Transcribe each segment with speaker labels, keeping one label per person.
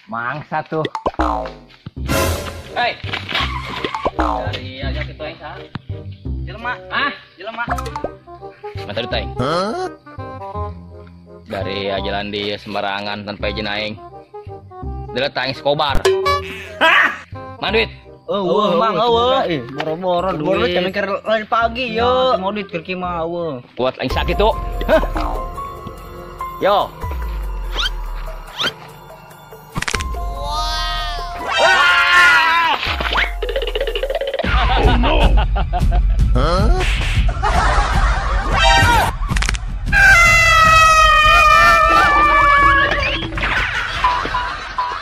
Speaker 1: Mangsa tuh.
Speaker 2: Hei. Dari aja kita yang sah. Jelema. Jelema.
Speaker 1: Mata du teng. Dari jalan di sembarangan tanpa izin aing. Dele tang Escobar. Mang duit.
Speaker 2: Mang
Speaker 3: Boro-boro duit. Jangan mikir lain pagi yo. Mau duit keur kieu mah eueuh.
Speaker 1: Buat aing sakit tuh. Yo.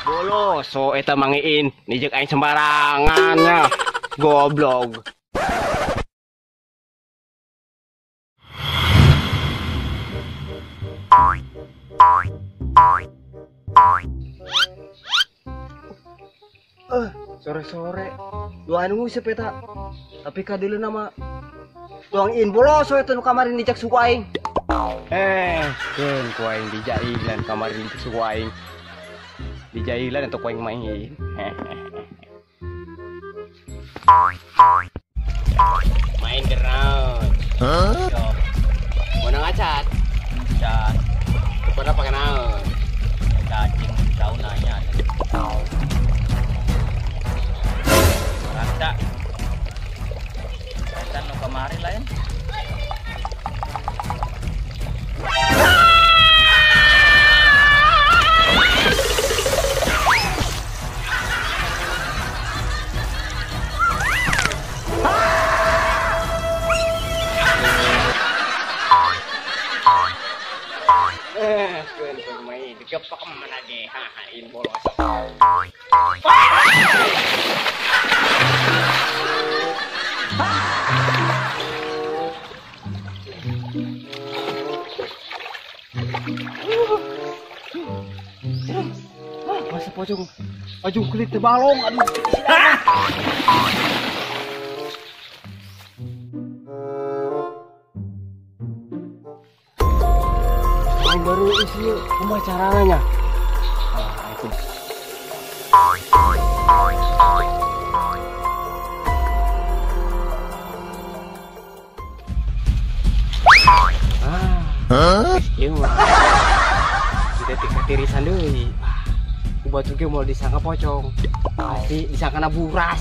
Speaker 2: Bolo, so eta mangiin, nijek aing sembarangannya. Goblok. Sore-sore doain ngusip eta. Tapi kadile nama doangin bolos we teh kamarin dijak suku aing. Keun ku aing dijailan kamarin dijak suku aing. Dijailan untuk aing main. Main gerak. Yo. Mana ngacat? Cat. Pada pakai naon?
Speaker 1: Cacing daun nanya. Rasa. Setan nu kamari lain.
Speaker 2: Keun main digepak mana ge. Hahain bolos. Masa pocong kulit tebalong, aduh. Yang baru isi rumah caranya. Itu. Iya mah. Tidak tirisan deui. Ku batu ge mau disangka pocong. Pasti disangka buras.